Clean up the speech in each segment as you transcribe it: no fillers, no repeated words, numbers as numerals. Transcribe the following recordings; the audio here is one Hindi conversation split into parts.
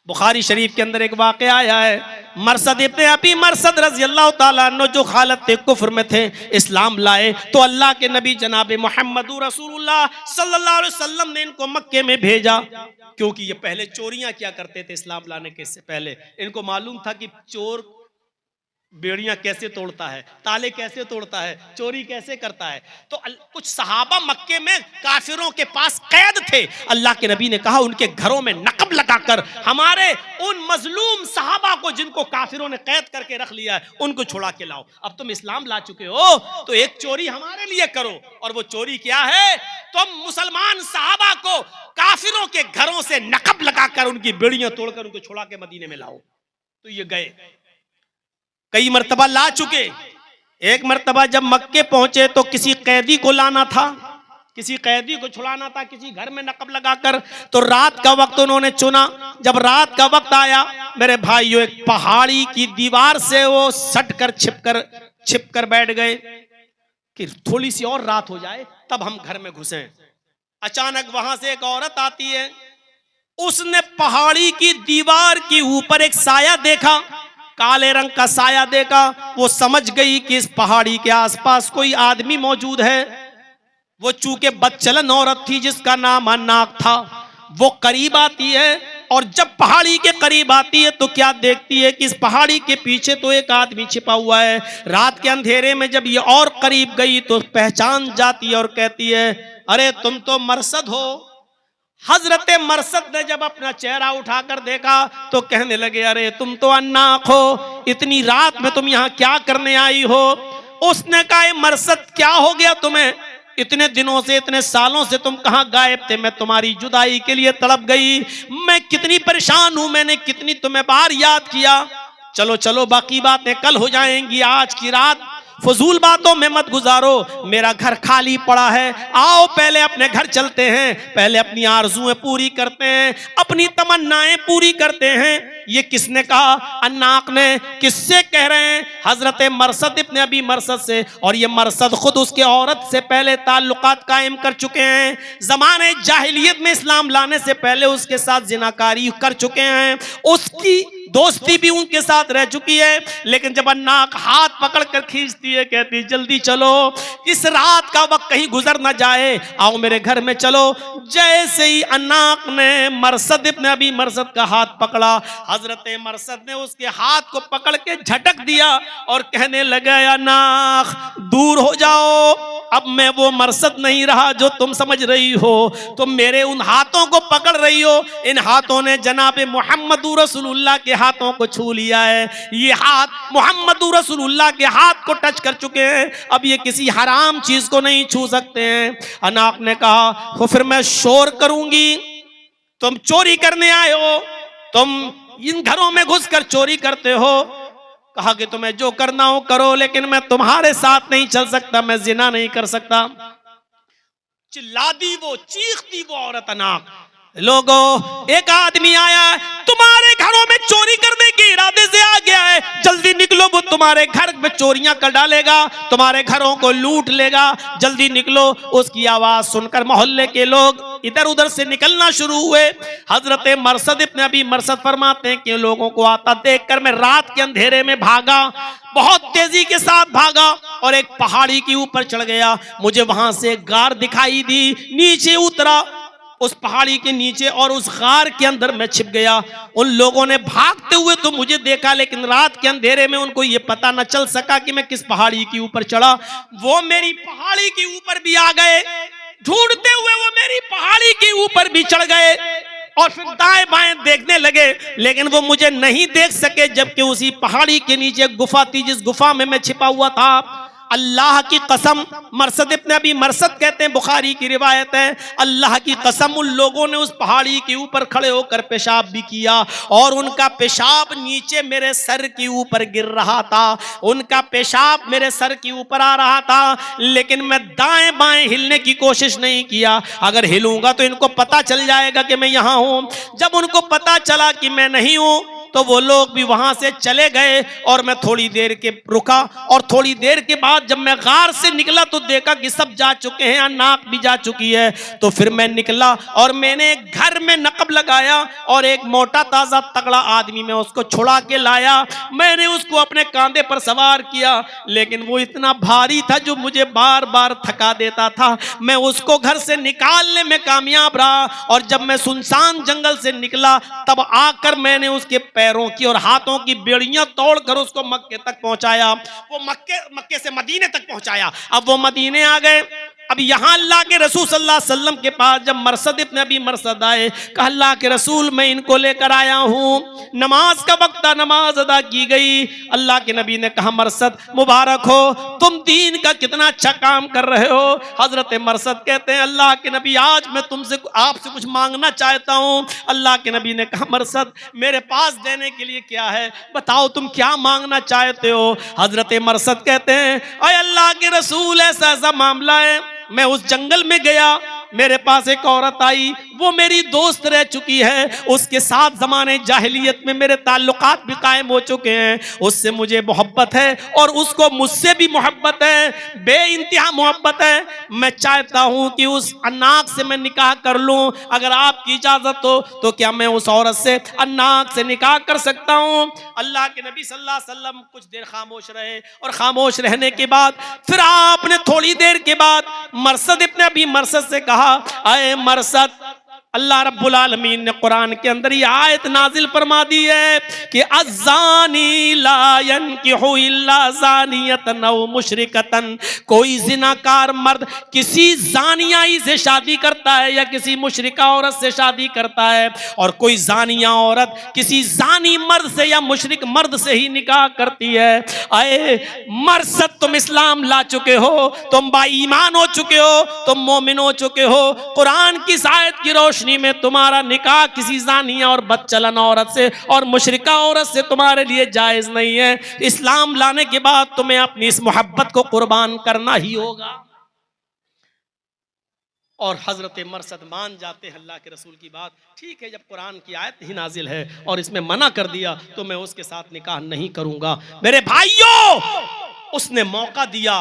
बुखारी शरीफ के अंदर एक वाक़या आया है, मरसद इब्ने अबी मरसद रज़ी अल्लाह ताला अन्हु जो हालत कुफ्र में थे, इस्लाम लाए तो अल्लाह के नबी जनाब मोहम्मद रसूलुल्लाह सल्लल्लाहु अलैहि वसल्लम ने इनको मक्के में भेजा, क्योंकि ये पहले चोरियां किया करते थे। इस्लाम लाने के से पहले इनको मालूम था कि चोर बेड़ियां कैसे तोड़ता है, ताले कैसे तोड़ता है, चोरी कैसे करता है। तो कुछ सहाबा मक्के में काफिरों के पास कैद थे। अल्लाह के नबी ने कहा उनके घरों में नकब लगाकर हमारे उन मजलूम सहाबा को जिनको काफिरों ने कैद करके रख लिया है उनको छुड़ा के लाओ। अब तुम इस्लाम ला चुके हो तो एक चोरी हमारे लिए करो। और वो चोरी क्या है? तुम मुसलमान सहाबा को काफिरों के घरों से नकब लगाकर उनकी बेड़ियां तोड़कर उनको छुड़ा के मदीने में लाओ। तो ये गए, कई मर्तबा ला चुके। एक मर्तबा जब मक्के पहुंचे तो किसी कैदी को लाना था, किसी कैदी को छुड़ाना था किसी घर में नकब लगाकर। तो रात का वक्त उन्होंने चुना। जब रात का वक्त आया मेरे भाइयों, एक पहाड़ी की दीवार से वो सट कर छिप कर बैठ गए कि थोड़ी सी और रात हो जाए तब हम घर में घुसे। अचानक वहां से एक औरत आती है, उसने पहाड़ी की दीवार के ऊपर एक साया देखा, काले रंग का साया देखा। वो समझ गई कि इस पहाड़ी के आसपास कोई आदमी मौजूद है। वो चूंकि बदचलन औरत थी जिसका नाम अन्नाक था, वो करीब आती है और जब पहाड़ी के करीब आती है तो क्या देखती है कि इस पहाड़ी के पीछे तो एक आदमी छिपा हुआ है। रात के अंधेरे में जब ये और करीब गई तो पहचान जाती है और कहती है, अरे तुम तो मरसद हो। हजरत मरसद ने जब अपना चेहरा उठाकर देखा तो कहने लगे, अरे तुम तो अन्नाक हो, इतनी रात में तुम यहाँ क्या करने आई हो? उसने कहा, मरसद क्या हो गया तुम्हें? इतने दिनों से, इतने सालों से तुम कहाँ गायब थे? मैं तुम्हारी जुदाई के लिए तड़प गई, मैं कितनी परेशान हूं, मैंने कितनी तुम्हें बार याद किया। चलो चलो बाकी बातें कल हो जाएंगी, आज की रात फजूल बातों में मत गुजारो, मेरा घर खाली पड़ा है, आओ पहले अपने घर चलते हैं, पहले अपनी आरज़ुएं पूरी करते हैं, अपनी तमन्नाएं पूरी करते हैं। ये किसने कहा? अन्नाक ने। किससे कह रहे हैं? हजरत मरसद इब्ने अबी मरसद से। और ये मरसद खुद उसके औरत से पहले ताल्लुकात कायम कर चुके हैं, जमाने जाहिलियत में इस्लाम लाने से पहले उसके साथ जिनाकारी कर चुके हैं, उसकी दोस्ती भी उनके साथ रह चुकी है। लेकिन जब अन्नाक हाथ पकड़कर खींचती है, कहती जल्दी चलो, इस रात का वक्त कहीं गुजर ना जाए, आओ मेरे घर में चलो। जैसे ही अन्नाक ने मरसद इब्ने अबी मरसद का हाथ पकड़ा, हजरत मरसद ने उसके हाथ को पकड़ के झटक दिया और कहने लगा, अन्नाक दूर हो जाओ, अब मैं वो मरसद नहीं रहा जो तुम समझ रही हो। तुम मेरे उन हाथों को पकड़ रही हो, इन हाथों ने जनाब मोहम्मद रसूलुल्लाह के हाथों को छू लिया है। ये हाथ मोहम्मद रसूलुल्लाह के हाथ को टच कर चुके हैं, अब ये किसी हराम चीज को नहीं छू सकते हैं। अनाक ने कहा, तो फिर मैं शोर करूंगी, तुम चोरी करने आए हो, तुम इन घरों में घुसकर चोरी करते हो। कहा कि तुम्हें जो करना हो करो, लेकिन मैं तुम्हारे साथ नहीं चल सकता, मैं जिना नहीं कर सकता। चिल्ला दी वो, चीखती वो औरत अनाक, लोगों एक आदमी आया तुम्हारे घरों में चोरी करने के इरादे से आ गया है, जल्दी निकलो, वो तुम्हारे घर में चोरियां कर डालेगा, तुम्हारे घरों को लूट लेगा, जल्दी निकलो। उसकी आवाज सुनकर मोहल्ले के लोग इधर उधर से निकलना शुरू हुए। हजरत मरसद इब्ने अबी मरसद फरमाते हैं कि लोगों को आता देखकर मैं रात के अंधेरे में भागा, बहुत तेजी के साथ भागा और एक पहाड़ी के ऊपर चढ़ गया। मुझे वहां से एक गार दिखाई दी, नीचे उतरा उस पहाड़ी के नीचे और उस गार के अंदर मैं छिप गया। उन लोगों ने भागते हुए तो मुझे देखा, लेकिन रात के अंधेरे में उनको ये पता न चल सका कि मैं किस पहाड़ी के ऊपर चढ़ा। वो मेरी पहाड़ी के ऊपर भी आ गए, ढूंढते हुए वो मेरी पहाड़ी के ऊपर भी चढ़ गए और फिर दाएं बाएं देखने लगे, लेकिन वो मुझे नहीं देख सके, जबकि उसी पहाड़ी के नीचे गुफा थी, जिस गुफा में मैं छिपा हुआ था। अल्लाह की कसम, मरसद इब्ने अबी मरसद कहते हैं, बुखारी की रिवायत है, अल्लाह की कसम उन लोगों ने उस पहाड़ी के ऊपर खड़े होकर पेशाब भी किया और उनका पेशाब नीचे मेरे सर के ऊपर गिर रहा था, उनका पेशाब मेरे सर के ऊपर आ रहा था, लेकिन मैं दाएं बाएं हिलने की कोशिश नहीं किया। अगर हिलूंगा तो इनको पता चल जाएगा कि मैं यहाँ हूँ। जब उनको पता चला कि मैं नहीं हूँ तो वो लोग भी वहां से चले गए और मैं थोड़ी देर के रुका। और थोड़ी देर के बाद जब मैं गार से निकला तो देखा कि सब जा चुके हैं, नाक भी जा चुकी है। तो फिर मैं निकला और मैंने घर में नकब लगाया और एक मोटा ताजा तगड़ा आदमी मैं उसको छुड़ा के लाया। मैंने उसको अपने कांधे पर सवार किया, लेकिन वो इतना भारी था जो मुझे बार बार थका देता था। मैं उसको घर से निकालने में कामयाब रहा और जब मैं सुनसान जंगल से निकला तब आकर मैंने उसके पैरों की और हाथों की बेड़ियां तोड़कर उसको मक्के तक पहुंचाया। वो मक्के से मदीने तक पहुंचाया। अब वो मदीने आ गए। अब यहां अल्लाह के रसूल सल्लल्लाहु अलैहि वसल्लम के पास जब मरसद इब्न अबी मरसद आए, कहा अल्लाह के रसूल मैं इनको लेकर आया हूं, नमाज का वक्त था, नमाज अदा की गई। अल्लाह के नबी ने कहा मरसद मुबारक हो, तुम दीन का कितना अच्छा काम कर रहे हो। हजरत मरसद कहते हैं अल्लाह के नबी आज मैं तुमसे आपसे कुछ मांगना चाहता हूं। अल्लाह के नबी ने कहा मरसद मेरे पास देने के लिए क्या है, बताओ तुम क्या मांगना चाहते हो। हजरत मरसद कहते हैं अय अल्लाह के रसूल ऐसा ऐसा मामला है, मैं उस जंगल में गया, मेरे पास एक औरत आई, वो मेरी दोस्त रह चुकी है, उसके साथ जमाने जाहिलियत में मेरे ताल्लुकात भी कायम हो चुके हैं, उससे मुझे मोहब्बत है और उसको मुझसे भी मोहब्बत है, बेइंतहा मोहब्बत है। मैं चाहता हूं कि उस अन्नाक से मैं निकाह कर लूं, अगर आपकी इजाजत हो तो क्या मैं उस औरत से अन्नाक से निकाह कर सकता हूं। अल्लाह के नबी सल्लल्लाहु अलैहि वसल्लम कुछ देर खामोश रहे और खामोश रहने के बाद फिर आपने थोड़ी देर के बाद मरसद इब्न अबी मरसद से कहा आए मरसद, अल्लाह रब्बुल आलमीन ने कुरान के अंदर ये आयत नाजिल फरमा दी है कि अज़्ज़ानी ला यनकिहु इल्ला ज़ानियतन औ मुशरिकतन, कोई जिनाकार मर्द किसी जानियाई से शादी करता है या किसी मुशरिका औरत से शादी करता है, और कोई जानिया औरत किसी जानी मर्द से या मुशरिक मर्द से ही निकाह करती है। आए मरसद तुम इस्लाम ला चुके हो, तुम बाईमान हो चुके हो, तुम मोमिन हो चुके हो, कुरान की इस आयत की रोशनी में तुम्हारा निकाह किसी जानिया और बदचलन औरत से और मुशरिका औरत से तुम्हारे लिए जायज नहीं है। इस्लाम लाने के बाद तुम्हें अपनी इस मोहब्बत को कुर्बान करना ही होगा। और हजरत मरसद मान जाते हैं अल्लाह के रसूल की बात। ठीक है, जब कुरान की आयत ही नाजिल है और इसमें मना कर दिया तो मैं उसके साथ निकाह नहीं करूंगा। मेरे भाइयों, उसने मौका दिया,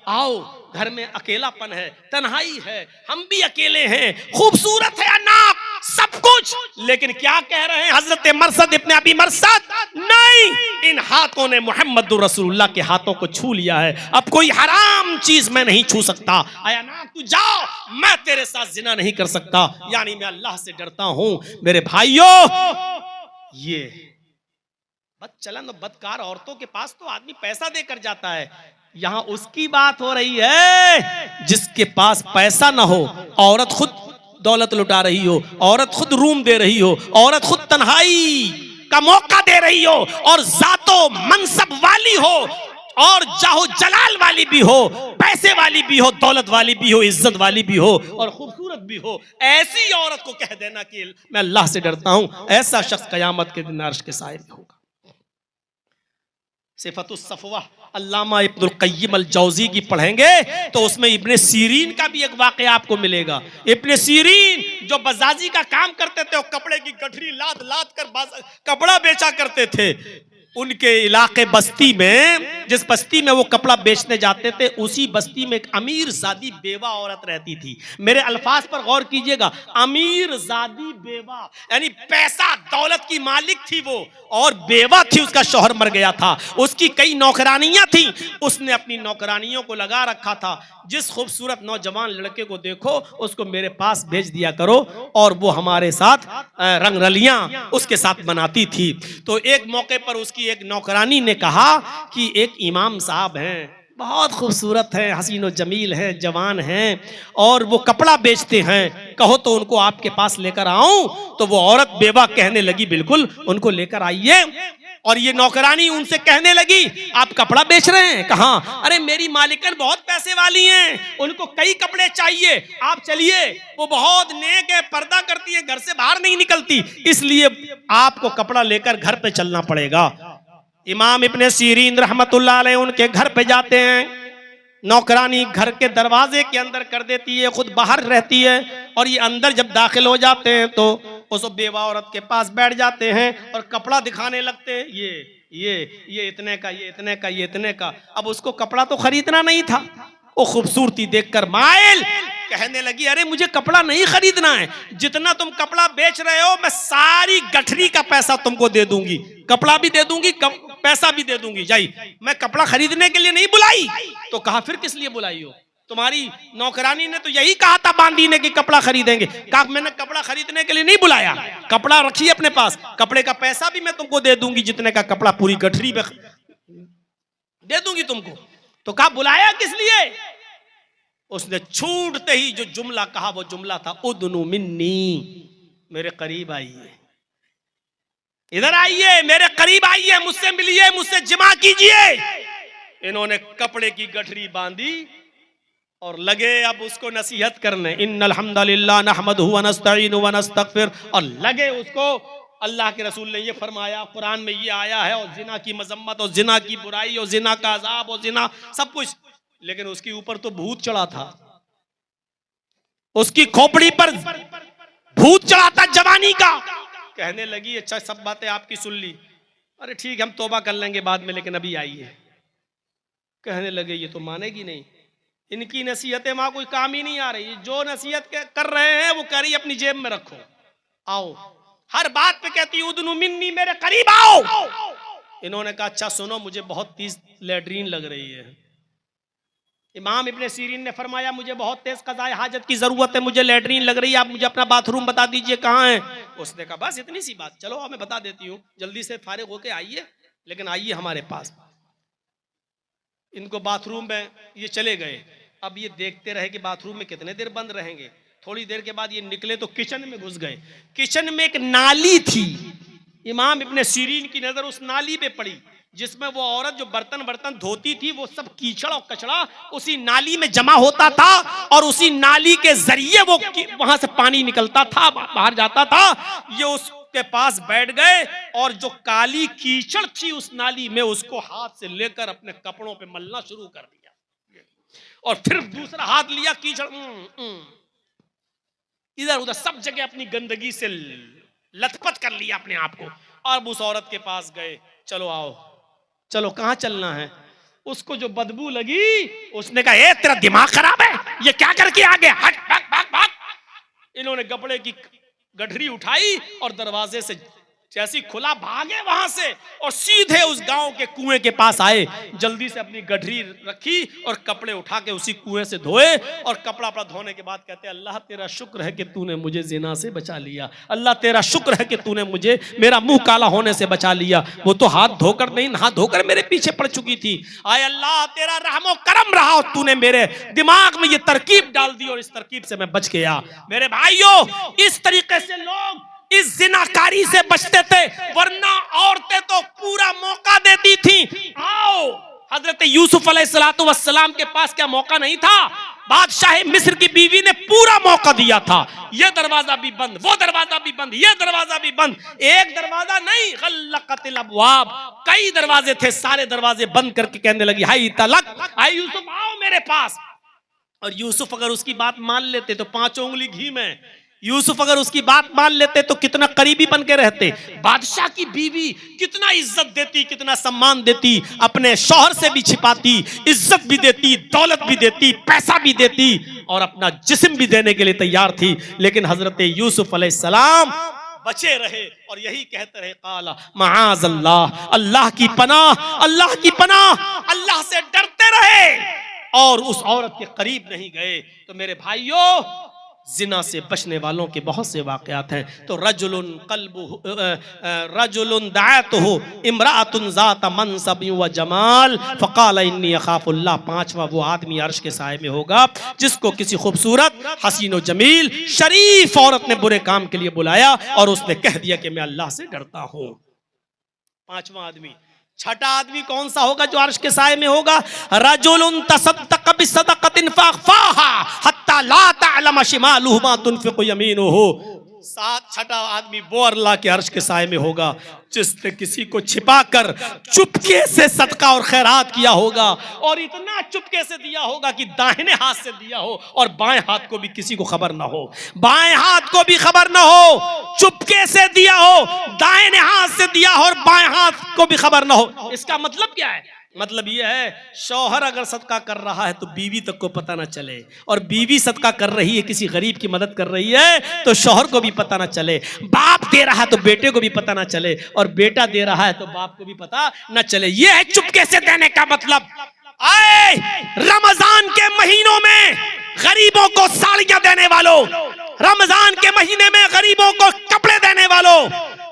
आओ घर में अकेलापन है, तन्हाई है, हम भी अकेले हैं, खूबसूरत है अनाक सब कुछ, लेकिन क्या कह रहे हैं हजरत मरसद इब्न अबी मरसद, नहीं, इन हाथों ने मोहम्मद रसूलुल्लाह के हाथों को छू लिया है, अब कोई हराम चीज मैं नहीं छू सकता। आया ना तू जाओ, मैं तेरे साथ जिना नहीं कर सकता, यानी मैं अल्लाह से डरता हूं। मेरे भाइयों, ये बदचलन और बदकार औरतों के पास तो आदमी पैसा देकर जाता है, यहां उसकी बात हो रही है जिसके पास पैसा ना हो, औरत खुद दौलत लुटा रही हो, औरत खुद रूम दे रही हो, औरत खुद तन्हाई का मौका दे रही हो, और जातो मनसब वाली हो और जाहो जलाल वाली भी हो, पैसे वाली भी हो, दौलत वाली भी हो, इज्जत वाली भी हो और खूबसूरत भी हो, ऐसी औरत को कह देना कि मैं अल्लाह से डरता हूं, ऐसा शख्स कयामत के दिन अर्श के साए में होगा। सिफतुस सफवा अल्लामा इब्नुल क़य्यिम अल जौज़ी की पढ़ेंगे तो उसमें इब्ने सीरीन का भी एक वाक़या आपको मिलेगा। इब्ने सीरीन जो बजाजी का काम करते थे, कपड़े की गठरी लाद लाद कर कपड़ा बेचा करते थे, उनके इलाके बस्ती में, जिस बस्ती में वो कपड़ा बेचने जाते थे, उसी बस्ती में एक अमीर ज़ादी बेवा औरत रहती थी। मेरे अल्फाज पर गौर कीजिएगा, अमीर ज़ादी बेवा, यानी पैसा दौलत की मालिक थी वो और बेवा थी, उसका शौहर मर गया था, उसकी कई नौकरानियां थी, उसने अपनी नौकरानियों को लगा रखा था, जिस खूबसूरत नौजवान लड़के को देखो उसको मेरे पास भेज दिया करो, और वो हमारे साथ रंगरलियां उसके साथ बनाती थी। तो एक मौके पर उसकी एक नौकरानी ने कहा कि एक इमाम साहब हैं, बहुत खूबसूरत हैं, हसीन और जमील हैं, जवान हैं और वो कपड़ा बेचते हैं, कहो तो उनको आपके पास लेकर आऊं। तो वो औरत बेवा कहने लगी बिल्कुल उनको लेकर आइए। और ये नौकरानी उनसे कहने लगी आप कपड़ा बेच रहे हैं? कहा अरे मेरी मालिकन बहुत पैसे वाली हैं, उनको कई कपड़े चाहिए, आप चलिए, वो बहुत नेक है, पर्दा करती है, घर से बाहर नहीं निकलती, इसलिए आपको कपड़ा लेकर घर पे चलना पड़ेगा। इमाम इब्ने सीरीन रहमतुल्लाह अलैह उनके घर पे जाते हैं, नौकरानी घर के दरवाजे के अंदर कर देती है, खुद बाहर रहती है, और ये अंदर जब दाखिल हो जाते हैं तो उस बेवा औरत के पास बैठ जाते हैं और कपड़ा दिखाने लगते हैं, ये इतने का, ये इतने का, ये इतने का। अब उसको कपड़ा तो खरीदना नहीं था, वो खूबसूरती देखकर माइल कहने लगी, अरे मुझे कपड़ा नहीं खरीदना है, जितना तुम कपड़ा बेच रहे हो मैं सारी गठरी का पैसा तुमको दे दूंगी, कपड़ा भी दे दूंगी, पैसा भी दे दूंगी। जाई, मैं कपड़ा खरीदने के लिए नहीं बुलाई। तो कहा फिर किस लिए बुलाई हो? तुम्हारी नौकरानी ने तो यही कहा था बांदी ने कि कपड़ा खरीदेंगे। कहा मैंने कपड़ा खरीदने के लिए नहीं बुलाया, कपड़ा रखिए अपने पास, कपड़े का पैसा भी मैं तुमको दे दूंगी, जितने का कपड़ा पूरी गठरी में दे दूंगी तुमको। तो कहा बुलाया किस लिए? उसने छूटते ही जो जुमला कहा वो जुमला था, उदनु मिन्नी, मेरे करीब आइए, इधर आइए, मेरे करीब आइए, मुझसे मिलिए, मुझसे जिमा कीजिए। इन्होंने कपड़े की गठरी बांधी और लगे अब उसको नसीहत करने, इन्नल हम्दुलिल्लाह नहमदुहु व नस्तईनु व नस्तगफिर, और लगे उसको। अल्लाह के रसूल ने ये फरमाया, कुरान में ये आया है, और जिना की मजम्मत और जिना की बुराई और जिना का अजाब और जिना सब कुछ। लेकिन उसके ऊपर तो भूत चढ़ा था, उसकी खोपड़ी पर भूत चढ़ा था जवानी का। कहने लगी अच्छा सब बातें आपकी सुन ली, अरे ठीक हम तौबा कर लेंगे बाद में, लेकिन अभी आइए। कहने लगे ये तो मानेगी नहीं, इनकी नसीहतें वहां कोई काम ही नहीं आ रही, जो नसीहत कर रहे हैं वो कह रही अपनी जेब में रखो, आओ। हर बात पे कहती उदनु मिन्नी, मेरे करीब आओ। इन्होंने कहा अच्छा सुनो, मुझे बहुत तेज लैट्रीन लग रही है। इमाम इब्ने सीरीन ने फरमाया मुझे बहुत तेज कज़ाए हाजत की जरूरत है, मुझे लैट्रीन लग रही है, आप मुझे अपना बाथरूम बता दीजिए कहाँ है। उसने कहा बस इतनी सी बात, चलो मैं बता देती हूँ, जल्दी से फारिग होके आइए, लेकिन आइए हमारे पास। इनको बाथरूम में ये चले गए। अब ये देखते रहे कि बाथरूम में कितने देर बंद रहेंगे। थोड़ी देर के बाद ये निकले तो किचन में घुस गए। किचन में एक नाली थी, इमाम इब्ने सीरीन की नजर उस नाली पे पड़ी जिसमें वो औरत जो बर्तन धोती थी, वो सब कीचड़ और कचड़ा उसी नाली में जमा होता था, और उसी नाली के जरिए वो वहां से पानी निकलता था, बाहर जाता था। ये उसके पास बैठ गए और जो काली कीचड़ थी उस नाली में, उसको हाथ से लेकर अपने कपड़ों पे मलना शुरू कर दिया, और फिर दूसरा हाथ लिया, कीचड़ इधर उधर सब जगह अपनी गंदगी से लथपथ कर लिया अपने आप को। और उस औरत के पास गए, चलो आओ, चलो कहाँ चलना है। उसको जो बदबू लगी, उसने कहा ए तेरा दिमाग खराब है, ये क्या करके आ गया, हट भाग भाग भाग। इन्होंने कपड़े की गठरी उठाई और दरवाजे से जैसी खुला भागे वहां से, और सीधे उस गांव के कुएं के पास आए। जल्दी से अपनी गठरी रखी और कपड़े उठा के उसी कुएं से धोए, और कपड़ा अपना धोने के बाद कहते अल्लाह तेरा शुक्र है कि तूने मुझे जिना से बचा लिया, अल्लाह तेरा शुक्र है कि तूने मुझे मेरा मुंह काला होने से बचा लिया। वो तो हाथ धोकर नहीं, नहा धोकर मेरे पीछे पड़ चुकी थी। आए अल्लाह तेरा रहमो करम रहा, और तूने मेरे दिमाग में ये तरकीब डाल दी और इस तरकीब से मैं बच गया। मेरे भाइयों, इस तरीके से लोग इस जिनाकारी से बचते थे, वरना औरतें तो पूरा मौका देती थी। आओ, हजरत यूसुफ अलैहिस्सलातु वस्सलाम के पास क्या मौका नहीं था? बादशाह मिस्र की बीवी ने पूरा मौका दिया था, ये दरवाजा भी बंद, वो दरवाजा भी बंद, ये दरवाजा भी बंद। एक दरवाजा नहीं, गल्लक़तिल अब्वाब, कई दरवाजे थे, सारे दरवाजे बंद करके कहने लगी हाय तलक, हाय यूसुफ आओ मेरे पास। और यूसुफ अगर उसकी बात मान लेते तो 5 उंगली घी में, यूसुफ अगर उसकी बात मान लेते तो कितना करीबी बन के रहते। बादशाह की बीवी कितना इज्जत देती, कितना सम्मान देती, अपने शौहर से भी छिपाती, इज्जत भी देती, दौलत भी देती, पैसा भी देती, और अपना जिस्म भी देने के लिए तैयार थी। लेकिन हजरत यूसुफ अलैहिस्सलाम बचे रहे और यही कहते रहे काला मआज़ल्लाह, अल्लाह की पनाह, अल्लाह की पनाह, अल्लाह से डरते रहे और उस औरत के करीब नहीं गए। तो मेरे भाइयों, जिना से बचने वालों के बहुत से वाक़यात हैं। तो रजुलुन दाअतहु इम्राअतुन ज़ात मनसब व जमाल फ़क़ाल इन्नी अख़ाफ़ुल्लाह, 5वां वो आदमी अर्श के साए में होगा जिसको किसी खूबसूरत, हसीन व जमील, शरीफ औरत ने बुरे काम के लिए बुलाया और उसने कह दिया कि मैं अल्लाह से डरता हूँ। 5वां आदमी। 6ठा आदमी कौन सा होगा जो अर्श के साए में होगा? रजुलुन तसद्दक़ बिसदक़तिन फ़अख़फ़ाहा हत्ता ला तअलम शिमालुहु मा तुनफ़िक़ु यमीनुहु। सात छठा आदमी वो अल्लाह के अर्श के साए में होगा जिसने किसी को छिपाकर चुपके से सदका और खैरात किया होगा, और इतना चुपके से दिया होगा कि दाहिने हाथ से दिया हो और बाएं हाथ को भी किसी को खबर ना हो, बाएं हाथ को भी खबर ना हो, चुपके से दिया हो, दाहिने हाथ से दिया हो और बाएं हाथ को भी खबर ना हो। इसका मतलब क्या है? मतलब यह है, शौहर अगर सदका कर रहा है तो बीवी तक को पता ना चले, और बीवी सदका कर रही है, किसी गरीब की मदद कर रही है तो शौहर को भी पता ना चले, बाप दे रहा है तो बेटे को भी पता ना चले, और बेटा दे रहा है तो बाप को भी पता ना चले। यह है चुपके से देने का मतलब। आए रमजान के महीनों में गरीबों को साड़ियां देने वालों, रमजान के महीने में गरीबों को कपड़े देने वालों,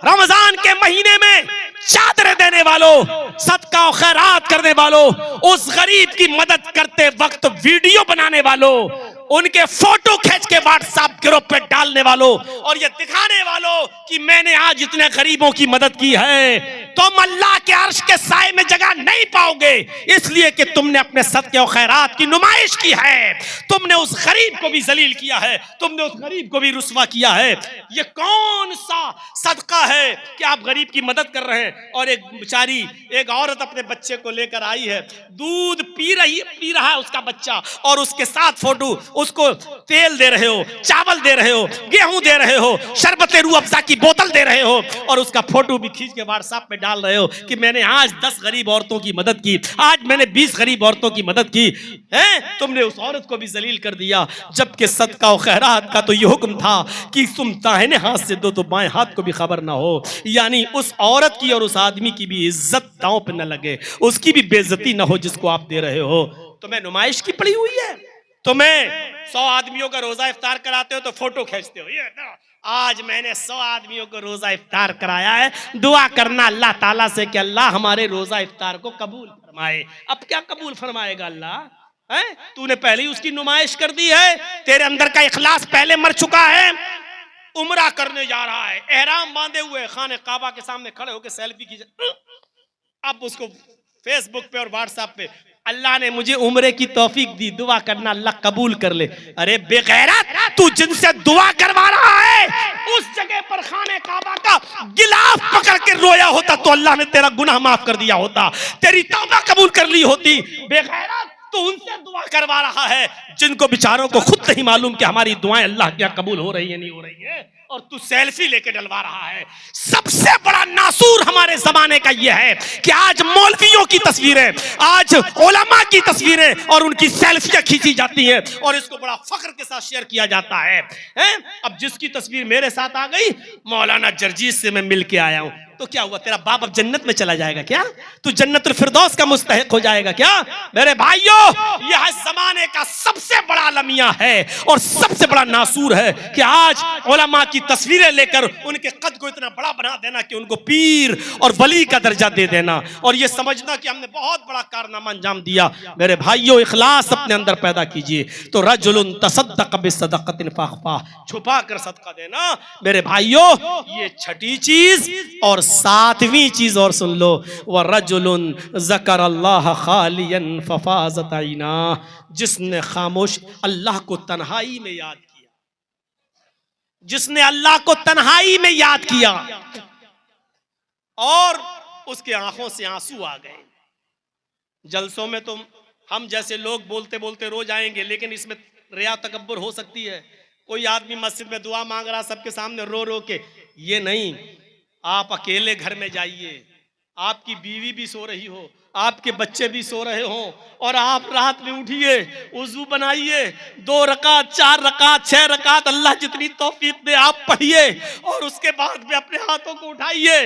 रमजान के महीने में चादरें देने वालों, सदका और खैरात करने वालों, उस गरीब की मदद करते वक्त वीडियो बनाने वालों, उनके फोटो खींच के व्हाट्सएप ग्रुप पे डालने वालों, और ये दिखाने वालों कि मैंने आज इतने गरीबों की मदद की है, तुम अल्लाह के अर्श के साए में जगह नहीं पाओगे, इसलिए कि तुमने अपने सदके और खैरात की नुमाइश की है, तुमने उस गरीब को भी जलील किया है, तुमने उस गरीब को भी रुस्वा किया है। ये कौन सा सदका है कि आप गरीब की मदद कर रहे हैं? और एक बेचारी एक औरत अपने बच्चे को लेकर आई है, दूध पी रहा है उसका बच्चा, और उसके साथ फोटो, उसको तेल दे रहे हो, चावल दे रहे हो, गेहूं दे रहे हो, शरबत रूह अफ़ज़ा की बोतल दे रहे हो, और उसका फोटो भी खींच के व्हाट्सएप पे डाल रहे हो कि मैंने आज 10 गरीब औरतों की मदद की, आज मैंने 20 गरीब औरतों की मदद की है। तुमने उस औरत को भी जलील कर दिया, जबकि सदका और खैरात का तो ये हुक्म था कि तुम दाहिने हाथ से दो तो बाएं हाथ को भी खबर ना हो, यानी उस औरत की और उस आदमी की भी इज्जत दांव पे न लगे, उसकी भी बेइज्जती ना हो जिसको आप दे रहे हो। तुम्हें नुमाइश की पड़ी हुई है, तुम्हें 100 आदमियों का रोजा इफ्तार कराते हो तो फोटो खींचते हो, ये आज मैंने 100 आदमियों को रोजा इफ्तार कराया है, दुआ करना अल्लाह ताला से कि अल्लाह हमारे रोजा इफ्तार को कबूल फरमाए। अब क्या कबूल फरमाएगा अल्लाह? है तूने पहले ही उसकी नुमाइश कर दी है, तेरे अंदर का इखलास पहले मर चुका है। उम्रा करने जा रहा है, एहराम बांधे हुए, खाने काबा के सामने खड़े होकर सेल्फी की, अब उसको फेसबुक पे और व्हाट्सएप पे अल्लाह ने मुझे उम्रे की तौफीक दी, दुआ करना अल्लाह कबूल कर ले। अरे बेगैरत, तू जिनसे दुआ करवा रहा है उस जगह पर खाने काबा का गिलाफ पकड़ के रोया होता तो अल्लाह ने तेरा गुनाह माफ कर दिया होता, तेरी तौबा कबूल कर ली होती। बेगैरत, तो उनसे दुआ करवा रहा है जिनको बेचारों को खुद नहीं मालूम कि हमारी दुआएं अल्लाह क्या कबूल हो रही है नहीं हो रही है, और तू सेल्फी लेके डलवा रहा है। सबसे बड़ा नासूर हमारे जमाने का यह है कि आज मौलवियों की तस्वीरें, आज उलमा की तस्वीरें और उनकी सेल्फियां खींची जाती हैं और इसको बड़ा फख्र के साथ शेयर किया जाता है। अब जिसकी तस्वीर मेरे साथ आ गई, मौलाना जर्जीस से मैं मिल के आया हूं, तो क्या हुआ? तेरा बाप अब जन्नत में चला जाएगा क्या? तू जन्नतुल फिरदौस का मुस्तहिक हो जाएगा क्या? मेरे भाइयों, यह जमाने का सबसे बड़ा अलमिया है और सबसे बड़ा नासूर है कि आज उलमा की तस्वीरें लेकर उनके कद को इतना बड़ा बना देना कि उनको पीर और वली का दर्जा दे देना, और यह समझना कि हमने बहुत बड़ा कारनामा अंजाम दिया। मेरे भाइयों, इखलास अपने अंदर पैदा कीजिए। तो रजुलुन तसद्दक़ बिसदक़तिन फ़अख़फ़ा, छुपा कर सदका देना। मेरे भाइयों, ये छठी चीज, और 7वीं चीज और सुन लो, व रजुलुन ज़करल्लाह खालियन फ़फ़ाज़त ऐना, जिसने खामोश अल्लाह को तन्हाई में याद किया, जिसने अल्लाह को तन्हाई में याद किया और उसके आंखों से आंसू आ गए। जलसों में तो हम जैसे लोग बोलते बोलते रो जाएंगे, लेकिन इसमें रिया तकब्बुर हो सकती है। कोई आदमी मस्जिद में दुआ मांग रहा सबके सामने रो रो के, ये नहीं। आप अकेले घर में जाइए, आपकी बीवी भी सो रही हो, आपके बच्चे भी सो रहे हो, और आप रात में उठिए, वुजू बनाइए, 2 रकात 4 रकात 6 रकात अल्लाह जितनी तौफीक दे आप पढ़िए, और उसके बाद में अपने हाथों को उठाइए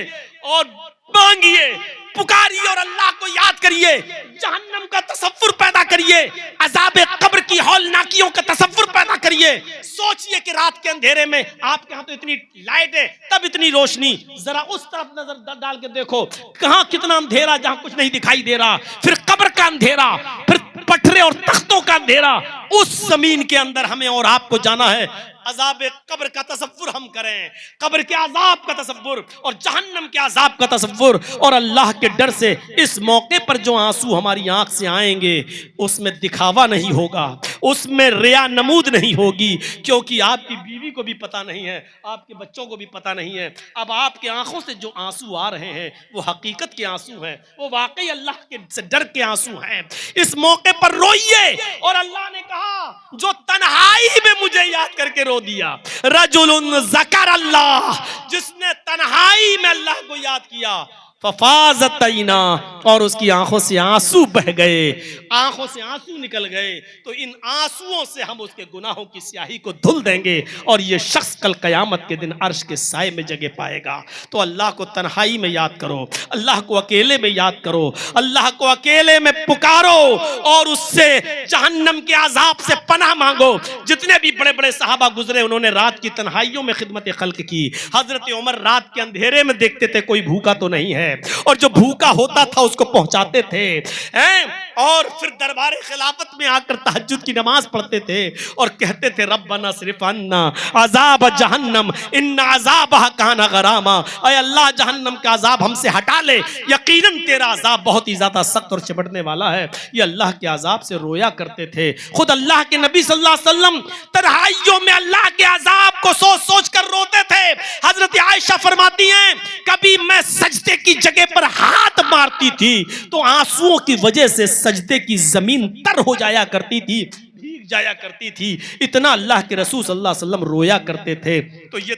और मांगिए, पुकारिए और अल्लाह को याद करिए। जहन्नम का तसव्वुर पैदा करिए, अज़ाब कब्र की हौलनाकियों का तसव्वुर पैदा करिए। सोचिए कि रात के अंधेरे में आपके यहाँ तो इतनी लाइट है, तब इतनी रोशनी, जरा उस तरफ नजर डाल के देखो, कहाँ कितना अंधेरा, जहाँ कुछ नहीं दिखाई दे रहा, फिर कब्र का अंधेरा, फिर पटरे और तख्तों का अंधेरा। उस जमीन के अंदर हमें और आपको जाना है। अजाब कब्र का तसव्वुर हम करें, कब्र के अजाब का तसव्वुर और जहन्नम के अजाब का तसव्वुर, और अल्लाह के डर से इस मौके पर जो आंसू हमारी आंख से आएंगे उसमें दिखावा नहीं होगा, उसमें रिया नमूद नहीं होगी, क्योंकि आपकी बीवी को भी पता नहीं है, आपके बच्चों को भी पता नहीं है। अब आपके आंखों से जो आंसू आ रहे हैं वो हकीकत के आंसू हैं, वो वाकई अल्लाह के से डर के आंसू हैं। इस मौके पर रोइए। और अल्लाह ने कहा जो तन्हाई में मुझे याद करके रो दिया, रजुलुन ज़कर अल्लाह, जिसने तन्हाई में अल्लाह को याद किया, फफाज़त ऐना, और उसकी आंखों से आंसू बह गए, आंखों से आंसू निकल गए, तो इन आंसुओं से हम उसके गुनाहों की स्याही को धुल देंगे और ये शख्स कल कयामत के दिन अर्श के साए में जगह पाएगा। तो अल्लाह को तन्हाई में याद करो, अल्लाह को अकेले में याद करो, अल्लाह को अकेले में पुकारो और उससे जहन्नम के अजाब से पनाह मांगो। जितने भी बड़े बड़े सहाबा गुजरे उन्होंने रात की तन्हाइयों में खिदमत खल्क की। हजरत उमर रात के अंधेरे में देखते थे कोई भूखा तो नहीं है, और जो भूखा होता था उसको पहुंचाते थे, हैं? और फिर दरबार खिलाफत में आकर तहज्जुद की नमाज पढ़ते थे और कहते थे रब्बना सिर्फ अन्ना अजाब जहन्नम इन्ना अजाबहा काना गरामा, ऐ अल्लाह जहन्नम का अजाब हमसे हटा ले, यकीनन तेरा अजाब बहुत ही ज्यादा सख्त और चिपटने वाला है। ये अल्लाह के अजाब से रोया करते थे। खुद अल्लाह के नबी सल्लल्लाहु अलैहि वसल्लम तन्हाइयों में अल्लाह के अजाब को सोच सोच कर रोते थे। हजरत आयशा फरमाती हैं कभी मैं सजदे की जगह पर हाथ मारती थी तो आंसुओं की वजह से सजदे की जमीन तर हो जाया करती थी, भीग जाया करती थी, इतना अल्लाह के रसूल सल्लल्लाहु अलैहि वसल्लम रोया करते थे। तो ये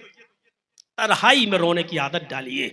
तन्हाई में रोने की आदत डालिए।